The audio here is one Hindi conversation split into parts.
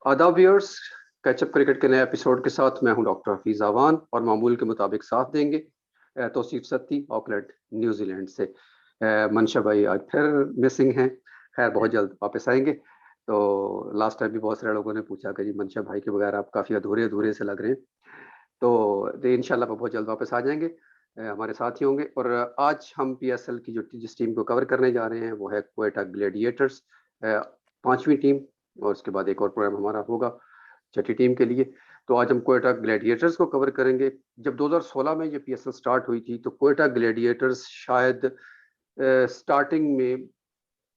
आदाब व्यूअर्स, कैचअप क्रिकेट के नए एपिसोड के साथ मैं हूं डॉक्टर हफीज आवान और मामूल के मुताबिक साथ देंगे तौसीफ सत्ती ऑकलैंड न्यूजीलैंड से। मनशा भाई आज फिर मिसिंग हैं। खैर बहुत जल्द वापस आएंगे। तो लास्ट टाइम भी बहुत सारे लोगों ने पूछा कि जी मनशा भाई के बगैर आप काफ़ी अधूरे अधूरे से लग रहे हैं। तो इंशाल्लाह बहुत जल्द वापस आ जाएंगे, हमारे साथ ही होंगे। और आज हम पीएसएल की जिस टीम को कवर करने जा रहे हैं वो है क्वेटा ग्लेडिएटर्स, पांचवी टीम। और उसके बाद एक और प्रोग्राम हमारा होगा छठी टीम के लिए। तो आज हम क्वेटा ग्लैडिएटर्स को कवर करेंगे। जब 2016 में ये पीएसएल स्टार्ट हुई थी तो क्वेटा ग्लैडिएटर्स शायद स्टार्टिंग में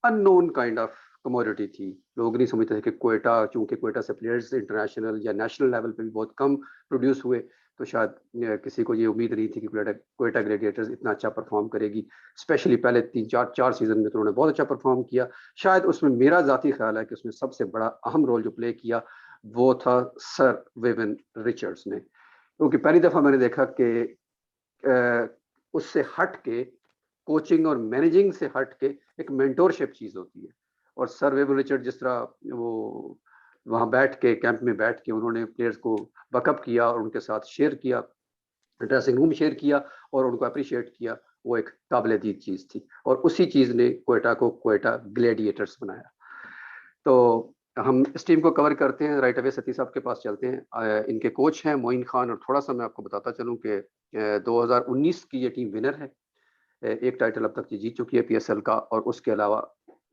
अननोन काइंड ऑफ कमोडिटी थी। लोग नहीं समझते थे कि क्वेटा, चूंकि क्वेटा से प्लेयर्स इंटरनेशनल या नेशनल लेवल पे भी बहुत कम प्रोड्यूस हुए, तो शायद किसी को ये उम्मीद नहीं थी कि क्वेटा ग्लैडिएटर्स इतना अच्छा परफॉर्म करेगी। स्पेशली पहले चार सीजन में तो उन्होंने बहुत अच्छा परफॉर्म किया। शायद उसमें मेरा जाती ख्याल है कि उसमें सबसे बड़ा अहम रोल जो प्ले किया वो था सर विविन रिचर्ड्स ने। क्योंकि पहली दफा मैंने देखा कि उससे हट के, कोचिंग और मैनेजिंग से हट के एक मेंटोरशिप चीज होती है। और सर विविन रिचर्ड जिस तरह वो वहां बैठ के, कैंप में बैठ के उन्होंने प्लेयर्स को बकअप किया और उनके साथ शेयर किया, ड्रेसिंग रूम शेयर किया और उनको अप्रिशिएट किया, वो एक काबिल दीद चीज थी। और उसी चीज ने क्वेटा को क्वेटा ग्लैडिएटर्स बनाया। तो हम इस टीम को कवर करते हैं। राइट अवे सती साहब के पास चलते हैं। इनके कोच हैं मोइन खान। और थोड़ा सा मैं आपको बताता चलूं कि 2019 की ये टीम विनर है। एक टाइटल अब तक ये जीत चुकी है पीएसएल का। और उसके अलावा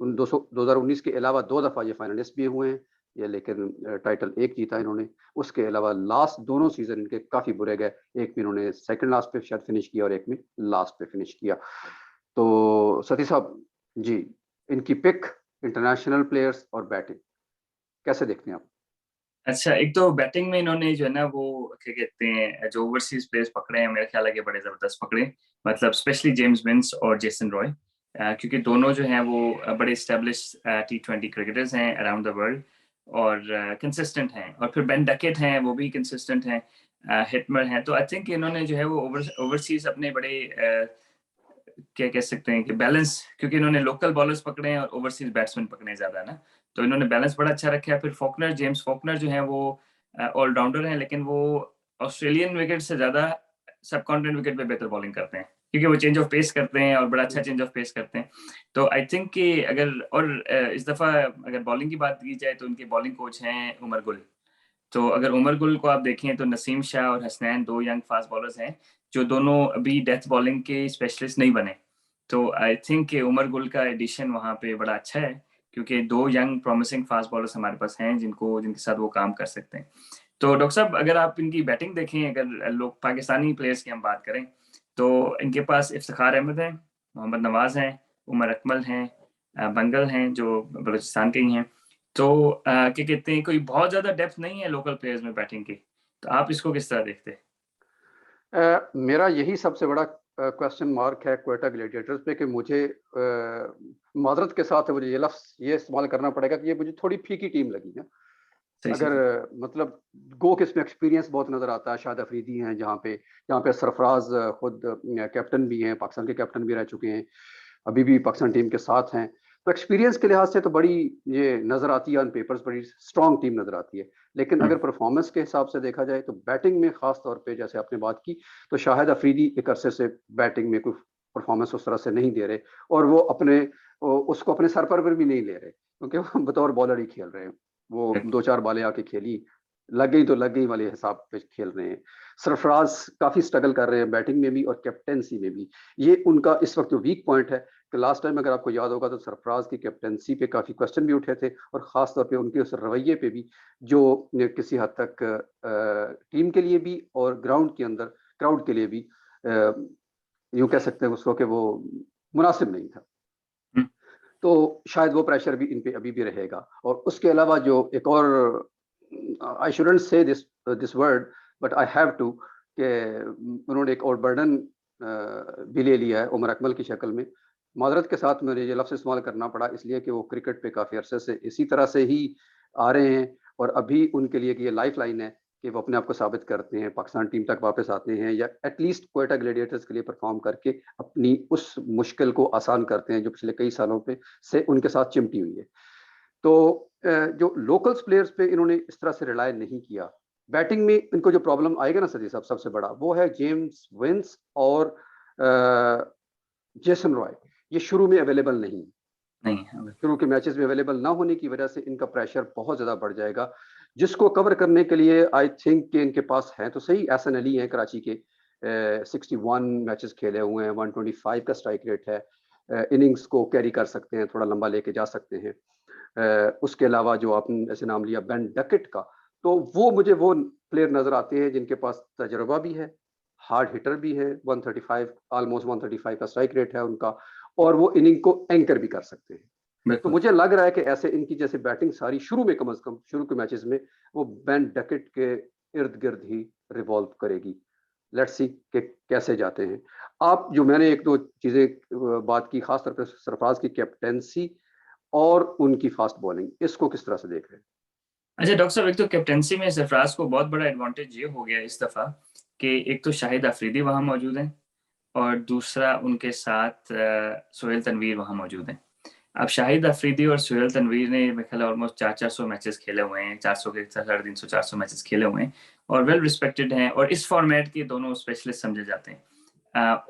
2019 के अलावा 2 दफा ये फाइनलिस्ट भी हुए हैं ये, लेकिन टाइटल एक जीता इन्होंने। उसके अलावा लास्ट दोनों सीजन इनके काफी बुरे गए। एक में इन्होंने सेकंड लास्ट पे शायद फिनिश किया और एक में लास्ट पे फिनिश किया। तो सती साहब जी, इनकी पिक, इंटरनेशनल प्लेयर्स और बैटिंग कैसे देखते हैं आप? अच्छा, एक तो बैटिंग में इन्होंने जो है ना वो क्या कहते हैं, जो ओवरसीज प्लेयर्स पकड़े हैं मेरे ख्याल है कि बड़े जबरदस्त पकड़े। मतलब स्पेशली जेम्स विंस और जेसन रॉय, क्योंकि दोनों जो हैं वो बड़े एस्टेब्लिश T20 क्रिकेटर्स हैं अराउंड द वर्ल्ड और कंसिस्टेंट हैं। और फिर बेन डकेट हैं, वो भी कंसिस्टेंट हैं, हिटमर हैं। तो आई थिंक इन्होंने जो है वो ओवरसीज अपने बड़े क्या कह सकते हैं कि बैलेंस, क्योंकि इन्होंने लोकल बॉलर्स पकड़े हैं और ओवरसीज बैट्समैन पकड़े ज्यादा ना, तो इन्होंने बैलेंस बड़ा अच्छा रखा है। फिर फॉकनर, जेम्स फॉकनर जो है वो ऑलराउंडर हैं, लेकिन वो ऑस्ट्रेलियन विकेट से ज्यादा सब कॉन्टिनेंट विकेट पे बेहतर बॉलिंग करते हैं, क्योंकि वो चेंज ऑफ पेस करते हैं और बड़ा अच्छा चेंज ऑफ पेस करते हैं। तो आई थिंक कि अगर और इस दफा अगर बॉलिंग की बात की जाए तो उनके बॉलिंग कोच हैं उमर गुल। तो अगर उमर गुल को आप देखें तो नसीम शाह और हसनैन दो यंग फास्ट बॉलर्स हैं जो दोनों अभी डेथ बॉलिंग के स्पेशलिस्ट नहीं बने। तो आई थिंक कि उमर गुल का एडिशन वहां पे बड़ा अच्छा है, क्योंकि दो यंग प्रॉमिसिंग फास्ट बॉलर्स हमारे पास हैं जिनके साथ वो काम कर सकते हैं। तो डॉक्टर साहब, अगर आप इनकी बैटिंग देखें, अगर लोग पाकिस्तानी प्लेयर्स की हम बात करें तो इनके पास इफ्तिखार अहमद हैं, मोहम्मद नवाज हैं, उमर अकमल हैं, बंगल हैं जो बलूचिस्तान के ही हैं। तो क्या कहते हैं, कोई बहुत ज्यादा डेप्थ नहीं है लोकल प्लेयर्स में बैटिंग की। तो आप इसको किस तरह देखते हैं? मेरा यही सबसे बड़ा क्वेश्चन मार्क है क्वेटा ग्लैडिएटर्स पे कि मुझे माजरत के साथ मुझे ये लफ्ज़ ये इस्तेमाल करना पड़ेगा कि ये मुझे थोड़ी फीकी टीम लगी है। सही अगर सही। मतलब गो कि इसमें एक्सपीरियंस बहुत नज़र आता है। शाहिद अफरीदी हैं जहाँ पे सरफराज खुद कैप्टन भी हैं, पाकिस्तान के कैप्टन भी रह चुके हैं, अभी भी पाकिस्तान टीम के साथ हैं। तो एक्सपीरियंस के लिहाज से तो बड़ी ये नज़र आती है, ऑन पेपर्स बड़ी स्ट्रॉन्ग टीम नज़र आती है। लेकिन अगर परफॉर्मेंस के हिसाब से देखा जाए तो बैटिंग में खास तौर पे जैसे आपने बात की, तो शाहिद अफरीदी एक अरसे से बैटिंग में कोई परफॉर्मेंस उस तरह से नहीं दे रहे। और वो उसको अपने सर पर भी नहीं ले रहे, क्योंकि वो बतौर बॉलर ही खेल रहे हैं। वो दो चार बालें आके खेली, लग गई तो लग गई वाले हिसाब पे खेल रहे हैं। सरफराज काफी स्ट्रगल कर रहे हैं बैटिंग में भी और कैप्टेंसी में भी। ये उनका इस वक्त जो वीक पॉइंट है कि लास्ट टाइम अगर आपको याद होगा तो सरफराज की कैप्टेंसी पे काफी क्वेश्चन भी उठे थे, और खास तौर पे उनके उस रवैये पे भी जो किसी हद तक टीम के लिए भी और ग्राउंड के अंदर क्राउड के लिए भी यूं कह सकते हैं उसको कि वो मुनासिब नहीं था। तो शायद वो प्रेशर भी इन पे अभी भी रहेगा। और उसके अलावा जो एक और, I shouldn't say this word but I have to, कि उन्होंने एक और बर्डन भी ले लिया है उमर अकमल की शक्ल में। माजरत के साथ मुझे ये लफ्ज़ इस्तेमाल करना पड़ा इसलिए कि वो क्रिकेट पे काफ़ी अरसे से इसी तरह से ही आ रहे हैं। और अभी उनके लिए कि ये लाइफ लाइन है कि वो अपने आप को साबित करते हैं, पाकिस्तान टीम तक वापस आते हैं, या एटलीस्ट क्वेटा ग्लैडिएटर्स के लिए परफॉर्म करके अपनी उस मुश्किल को आसान करते हैं जो पिछले कई सालों पे से उनके साथ चिमटी हुई है। तो जो लोकल्स प्लेयर्स पे इन्होंने इस तरह से रिलाय नहीं किया। बैटिंग में इनको जो प्रॉब्लम आएगा ना सदी साहब, सबसे बड़ा वो है जेम्स विंस और जेसन रॉय। ये शुरू में अवेलेबल नहीं है। शुरू के मैचेस में अवेलेबल ना होने की वजह से इनका प्रेशर बहुत ज्यादा बढ़ जाएगा, जिसको कवर करने के लिए आई थिंक कि इनके पास है तो सही। एहसन अली है कराची के, 61 मैचेस खेले हुए हैं, 125 का स्ट्राइक रेट है, इनिंग्स को कैरी कर सकते हैं, थोड़ा लंबा लेके जा सकते हैं। उसके अलावा जो आपने ऐसे नाम लिया बेन डकेट का, तो वो मुझे वो प्लेयर नजर आते हैं जिनके पास तजुर्बा भी है, हार्ड हिटर भी है, 135 ऑलमोस्ट 135 का स्ट्राइक रेट है उनका, और वो इनिंग को एंकर भी कर सकते हैं। तो मुझे लग रहा है कि ऐसे इनकी जैसे बैटिंग सारी शुरू में, कम से कम शुरू के मैचेस में, वो बेन डकेट के इर्द गिर्द ही रिवॉल्व करेगी। लेट्स सी कि कैसे जाते हैं। आप जो मैंने एक दो चीजें बात की, खासतौर पर सरफराज की कैप्टेंसी और उनकी फास्ट बॉलिंग, इसको किस तरह से देख रहे हैं? अच्छा डॉक्टर साहब, एक तो कैप्टेंसी में सरफराज को बहुत बड़ा एडवांटेज ये हो गया इस दफा कि एक तो शाहिद अफरीदी वहां मौजूद हैं और दूसरा उनके साथ सोहेल तनवीर वहां मौजूद हैं। अब शाहिद अफरीदी और सोहेल तनवीर ने मेरे ख्याल ऑलमोस्ट 400 मैचेस खेले हुए हैं, 400 के 350 400 मैचेस खेले हुए हैं और वेल रिस्पेक्टेड हैं और इस फॉर्मेट के दोनों स्पेशलिस्ट समझे जाते हैं।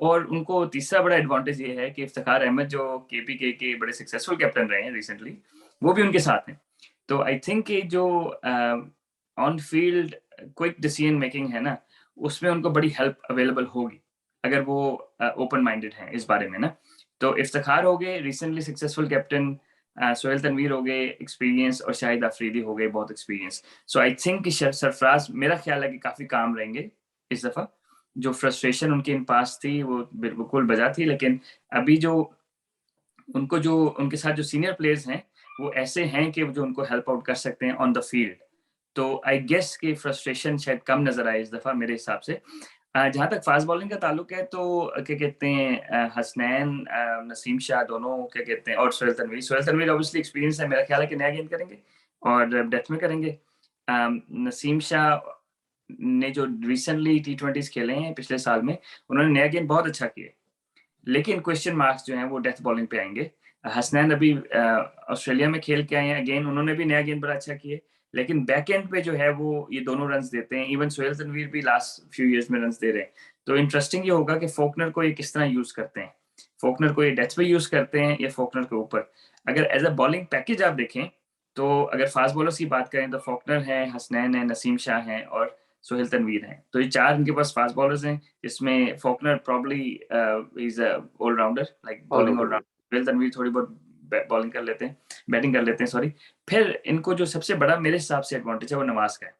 और उनको तीसरा बड़ा एडवांटेज ये है कि इफ्तिखार अहमद जो केपीके के बड़े सक्सेसफुल कैप्टन रहे हैं रिसेंटली, वो भी उनके साथ हैं। तो आई थिंक ये जो on field quick decision making है ना, उसमें उनको बड़ी हेल्प अवेलेबल होगी अगर वो ओपन माइंडेड हैं इस बारे में ना। तो इफ्तिखार हो गए recently successful captain, Sohail Tanvir हो गए एक्सपीरियंस और शाहिद अफरीदी हो गए बहुत एक्सपीरियंस। सो आई थिंक कि सरफराज मेरा ख्याल है कि काफी काम रहेंगे इस दफा। जो फ्रस्ट्रेशन उनके इन पास थी वो बिल्कुल बजा थी, लेकिन अभी जो उनके साथ जो सीनियर प्लेयर्स हैं वो ऐसे हैं कि जो उनको हेल्प आउट कर सकते हैं ऑन द फील्ड। तो आई गेस कि फ्रस्ट्रेशन शायद कम नजर आए इस दफा मेरे हिसाब से। जहां तक फास्ट बॉलिंग का ताल्लुक है तो क्या कहते हैं हसनैन, नसीम शाह दोनों क्या कहते हैं और सोहेल तनवीर ऑब्वियसली एक्सपीरियंस है, मेरा ख्याल है कि नया गेंद करेंगे और डेथ में करेंगे। नसीम शाह ने जो रिसेंटली T20s खेले हैं पिछले साल में, उन्होंने नया गेंद बहुत अच्छा किया, लेकिन क्वेश्चन मार्क्स जो हैं वो डेथ बॉलिंग पे आएंगे। हसनैन अभी ऑस्ट्रेलिया में खेल के आए हैं, अगेन उन्होंने भी नया गेंद बड़ा अच्छा किए, लेकिन बैक एंड पे जो है वो ये दोनों रन देते हैं। इवन सोहेल तनवीर भी लास्ट फ्यू इयर्स में रन दे रहे हैं। तो इंटरेस्टिंग ये होगा कि फोकनर को ये किस तरह यूज करते हैं, फोकनर को ये डेथ पे यूज करते हैं या फोकनर के ऊपर। अगर एज अ बॉलिंग पैकेज आप देखें तो अगर फास्ट बॉलर्स की बात करें तो फोकनर है, हसनैन है, नसीम शाह है और सोहेल तनवीर हैं। तो ये चार इनके पास फास्ट बॉलर्स हैं, जिसमें Faulkner probably is all-rounder, like bowling all-rounder. Sohail Tanvir थोड़ी बहुत बॉलिंग कर लेते हैं, बैटिंग कर लेते हैं सॉरी। फिर इनको जो सबसे बड़ा मेरे हिसाब से एडवांटेज है वो नवाज का है,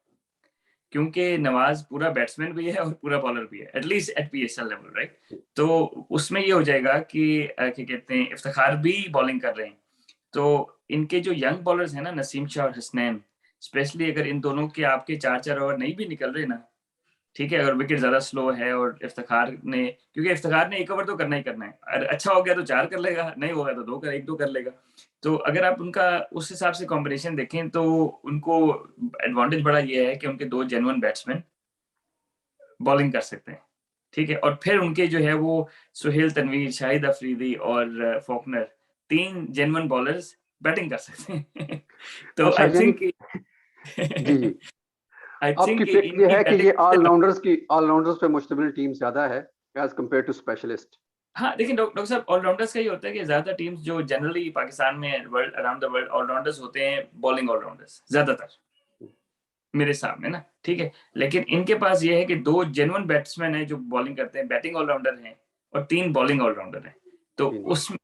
क्योंकि नवाज पूरा बैट्समैन भी है और पूरा बॉलर भी है, at least at PSL level, right. तो उसमें ये हो जाएगा कि क्या कहते हैं इफ्तिखार भी बॉलिंग कर रहे हैं, तो इनके जो यंग बॉलर्स हैं ना नसीम शाह और हसनैन, स्पेशली अगर इन दोनों के आपके 4-4 ओवर नहीं भी निकल रहे ना, ठीक है, अगर विकेट ज्यादा स्लो है और इफ्तिखार ने, क्योंकि इफ्तिखार ने 1 ओवर तो करना ही करना है, अच्छा हो गया तो 4 कर लेगा, नहीं होगा तो 1-2 कर लेगा। तो अगर आप उनका उस हिसाब से कॉम्बिनेशन देखें तो उनको एडवांटेज बड़ा ये है कि उनके 2 जेन्युइन बैट्समैन बॉलिंग कर सकते हैं, ठीक है, और फिर उनके जो है वो सुहेल तनवीर, शाहिद अफरीदी और फॉकनर 3 जेन्युइन बॉलर्स बैटिंग कर सकते हैं। तो अच्छा, आई यानी थिंक जी जी, आई आपकी थिंक पिक ये इनकी है कि ये बैटिंग। ऑलराउंडर्स पे मुश्तमिल टीम ज्यादा है एज कम्पेयर टू स्पेशलिस्ट। हाँ, देखिए डॉक्टर साहब, ऑलराउंडर्स का ही होता है कि ज्यादातर टीम्स जो जनरली पाकिस्तान में world around the world allrounders होते हैं, बॉलिंग ऑलराउंडर्स ज्यादातर मेरे सामने ना, ठीक है। लेकिन इनके पास ये है कि 2 जेन्युइन बैट्समैन हैं जो बॉलिंग करते हैं, बैटिंग ऑलराउंडर हैं, और 3 बॉलिंग ऑलराउंडर हैं। तो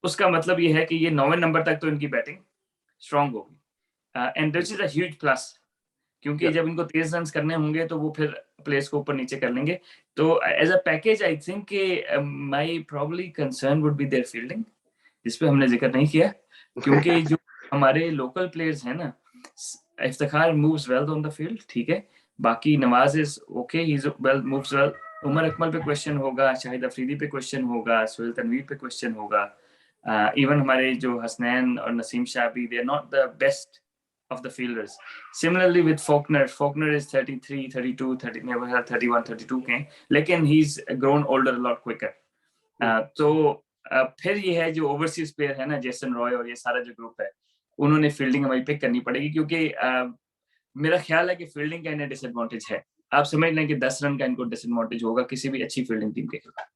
उसका मतलब ये है कि ये 9वें नंबर तक तो इनकी बैटिंग स्ट्रांग होगी, and this is a huge plus, क्योंकि जब इनको 30 रन करने होंगे तो वो फिर प्लेस को ऊपर नीचे कर लेंगे। तो as a package I think my probably concern would be there fielding, जिस पे हमने जिक्र नहीं किया, क्योंकि जो हमारे लोकल प्लेयर्स हैं ना, Iftikhar moves well on the field, ठीक है, बाकी Nawaz is okay, he is well moves well. Umar Akmal पे क्वेश्चन होगा, शाहिद अफरीदी पे क्वेश्चन होगा, सोहेल तनवीर पे क्वेश्चन होगा, इवन हमारे जो हसनैन और नसीम शाह भी, they are not the best of the fielders. Similarly with Faulkner is 33, 32, 30, never had 31, 32 के, लेकिन he's grown older a lot quicker. तो फिर ये है जो ओवरसीज प्लेयर है ना, जेसन रॉय और ये सारा जो ग्रुप है, उन्होंने फील्डिंग हमारी पिक करनी पड़ेगी, क्योंकि मेरा ख्याल है कि फील्डिंग का इन्हें डिसएडवांटेज है। आप समझ लें कि 10 रन का इनको डिसएडवांटेज होगा किसी भी अच्छी फील्डिंग टीम के खिलाफ।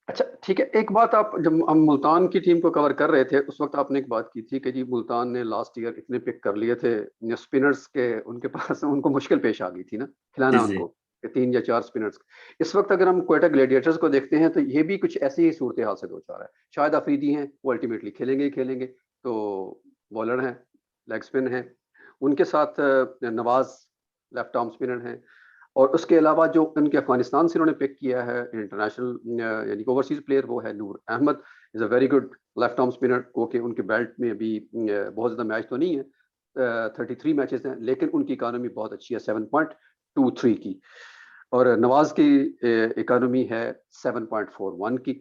अच्छा ठीक है, एक बात, आप जब हम मुल्तान की टीम को कवर कर रहे थे उस वक्त आपने एक बात की थी कि जी मुल्तान ने लास्ट ईयर इतने पिक कर लिए थे स्पिनर्स के, उनके पास उनको मुश्किल पेश आ गई थी ना खिलाना जी उनको, 3 या 4 स्पिनर्स। इस वक्त अगर हम क्वेटा ग्लेडिएटर्स को देखते हैं तो ये भी कुछ ऐसी ही सूरत हाल से दो चार है। शायद अफरीदी हैं, वो अल्टीमेटली खेलेंगे ही खेलेंगे, तो बॉलर हैं, लेग स्पिन है, उनके साथ नवाज लेफ्ट आर्म स्पिनर हैं, और उसके अलावा जो उनके अफगानिस्तान से उन्होंने पिक किया है इंटरनेशनल यानी ओवरसीज प्लेयर, वो है Noor Ahmad, is a very good left arm spinner. Okay, उनके बेल्ट में अभी बहुत ज़्यादा मैच तो नहीं है, 33 मैचेस हैं, लेकिन उनकी इकानमी बहुत अच्छी है 7.23 की, और नवाज की इकानमी है 7.41 की।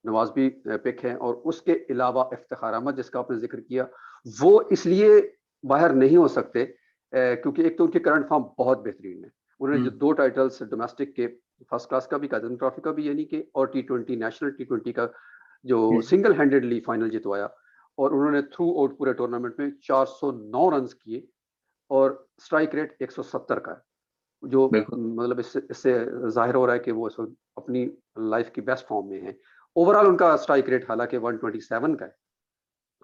नवाज भी पिक है, और उसके अलावा इफ्तिखार अहमद जिसका आपने जिक्र किया, वो इसलिए बाहर नहीं हो सकते क्योंकि एक तो उनकी करंट फॉर्म बहुत बेहतरीन है। उन्होंने जो 2 टाइटल्स डोमेस्टिक के, फर्स्ट क्लास का भी, काजन ट्रॉफी का भी यानी कि, और T20 नेशनल T20 का जो सिंगल हैंडेडली फाइनल जितवाया, और उन्होंने थ्रू आउट पूरे टूर्नामेंट में 409 रन किए, और स्ट्राइक रेट 170 का है, जो मतलब इससे जाहिर हो रहा है कि वो इस वक्त अपनी लाइफ की बेस्ट फॉर्म में है। ओवरऑल उनका स्ट्राइक रेट हालांकि 127 का है,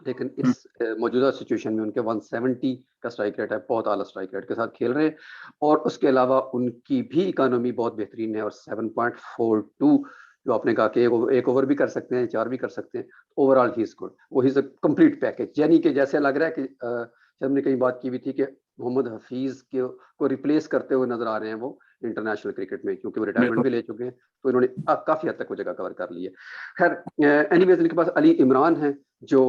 लेकिन इस मौजूदा सिचुएशन में उनके 170 का स्ट्राइक रेट है, बहुत आला स्ट्राइक रेट के साथ खेल रहे हैं, और उसके अलावा उनकी भी इकोनॉमी बहुत बेहतरीन है, और 7.42, जो आपने कहा कि एक ओवर भी कर सकते हैं, 4 भी कर सकते हैं, ओवरऑल ही इज गुड, वो he is a complete package. यानी कि जैसे लग रहा है कि हमने कई बात की भी थी कि मोहम्मद हफीज को रिप्लेस करते हुए नजर आ रहे हैं वो इंटरनेशनल क्रिकेट में, क्योंकि वो रिटायरमेंट भी ले चुके हैं, तो इन्होंने काफी हद तक वो जगह कवर कर ली है। खैर एनीवेज, इनके पास अली इमरान है जो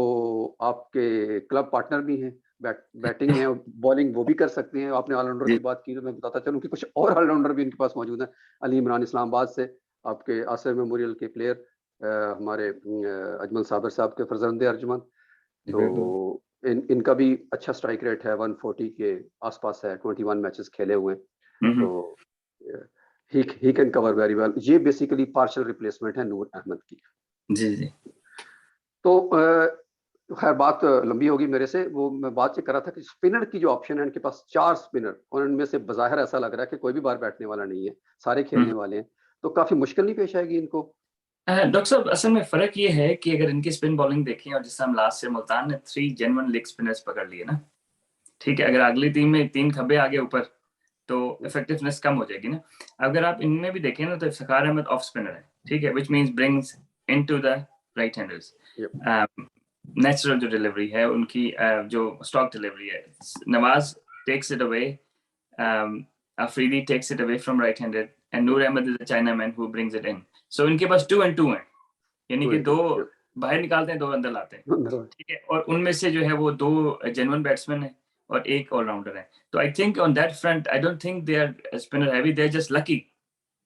आपके क्लब पार्टनर भी हैं, बैटिंग है और बॉलिंग वो भी कर सकते हैं। आपने ऑलराउंडर की बात की तो मैं बताता चलूं कि कुछ और ऑलराउंडर भी इनके पास मौजूद हैं। अली इमरान इस्लामाबाद से, आपके आसिफ मेमोरियल के प्लेयर, हमारे अजमल साबर साहब के फर्जंदे अर्जुमन, तो इनका भी अच्छा स्ट्राइक रेट है, 140 के आसपास है, 21 मैचेस खेले हुए हैं, तो he can cover very well. ये बेसिकली पार्शियल रिप्लेसमेंट है नूर अहमद की। जी जी। तो खैर बात लंबी होगी मेरे से, वो मैं बात ये कर रहा था कि स्पिनर की जो ऑप्शन है, इनके पास 4 स्पिनर, और इनमें से बज़ाहिर ऐसा लग रहा है कि कोई भी बाहर बैठने वाला नहीं है, सारे खेलने वाले हैं, तो काफी मुश्किल नहीं पेश आएगी इनको? डॉक्टर साहब, असल में फर्क ये है कि अगर इनकी स्पिन बॉलिंग देखें, और जिस हम लास्ट से मुल्तान ने 3 जेन्युइन लेग स्पिनर्स पकड़ लिए ना, ठीक है, अगर अगली टीम में 3 खब्बे आगे ऊपर तो इफेक्टिवनेस कम हो जाएगी ना। अगर आप इनमें भी देखें ना, तो इफ्तिखार अहमद ऑफ स्पिनर है, ठीक है, which means brings into the right handers. Natural जो डिलीवरी है उनकी, जो स्टॉक डिलीवरी है, Nawaz takes it away, Afridi takes it away from right handed, and Noor Ahmad is a chinaman who brings it in. So इनके पास 2 and 2 हैं, यानी कि 2 बाहर निकालते हैं, 2 अंदर लाते हैं, ठीक है, और उनमें से जो है वो 2 जेन्युइन बैट्समैन है और 1 ऑलराउंडर है। तो I think on that front I don't think they are spinner heavy, they are just lucky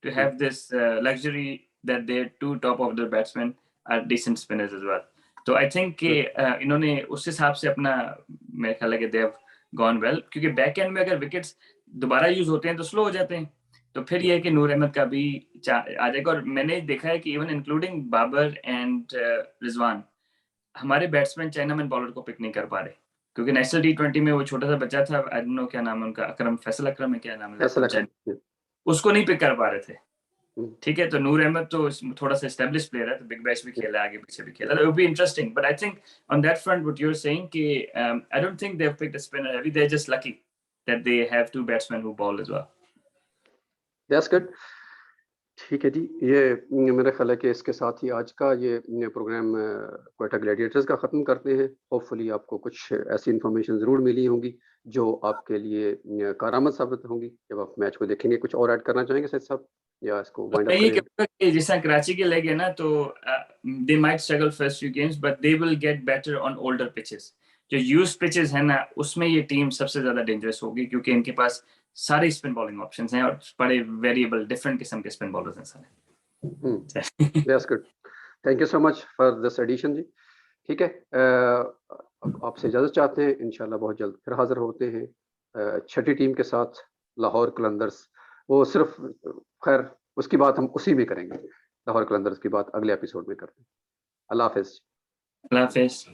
to have this luxury that their 2 top of the batsman are decent spinners as well. तो आई थिंक कि इन्होंने उस हिसाब से अपना, मेरे ख्याल है कि दे हैव गॉन वेल, क्योंकि बैक एंड में अगर विकेट्स दोबारा यूज होते हैं तो स्लो हो जाते हैं, तो फिर ये है कि नूर अहमद का भी आ जाएगा। और मैंने देखा है कि even including Babar and Rizwan, हमारे बैट्समैन चाइनामैन बॉलर को पिक नहीं कर पा रहे, क्योंकि नेशनल T20 में वो छोटा सा बच्चा था, आई डोंट नो क्या नाम है उनका, अकरम, फैसल अकरम है क्या नाम है, उसको नहीं पिक कर पा रहे थे, ठीक है। तो नूर अहमद तो थोड़ा सा एस्टेब्लिश प्लेयर है, तो बिग बैश भी खेला, आगे पीछे भी खेला, तो it would be interesting, but I think on that front what you're saying कि I don't think they've picked a spinner heavy, they're just lucky that they have 2 batsmen who ball as well. That's good. ठीक है जी, ये मेरा ख्याल है कि इसके साथ ही आज का ये प्रोग्राम क्वेटा ग्लैडिएटर्स का ख़त्म करते हैं। होपफुली आपको कुछ ऐसी इन्फॉर्मेशन ज़रूर मिली होंगी जो आपके लिए कारआमद साबित होंगी जब आप मैच को देखेंगे। कुछ और ऐड करना चाहेंगे सैयद साहब, या इसको वाइंड अप ये करें? कि जैसा कराची के लेग है ना, तो they might struggle first few games, but they will get better on older pitches. जो यूज्ड पिचेस है ना, उसमें ये टीम सबसे ज्यादा डेंजरस होगी, क्योंकि इनके पास सारे स्पिन बॉलिंग ऑप्शंस हैं और बड़े वेरिएबल डिफरेंट किस्म के स्पिन बॉलर्स हैं सारे। That's good, thank you so much for this edition ji. ठीक है, अब आपसे इजाज़त चाहते हैं, इंशाल्लाह बहुत जल्द फिर हाजिर होते हैं छठी टीम के साथ, लाहौर कलंदर्स। वो सिर्फ खैर उसकी बात हम उसी में करेंगे, लाहौर कलंदर्स की बात अगले एपिसोड में करते हैं। अल्लाह हाफिज़। अल्लाह हाफिज़।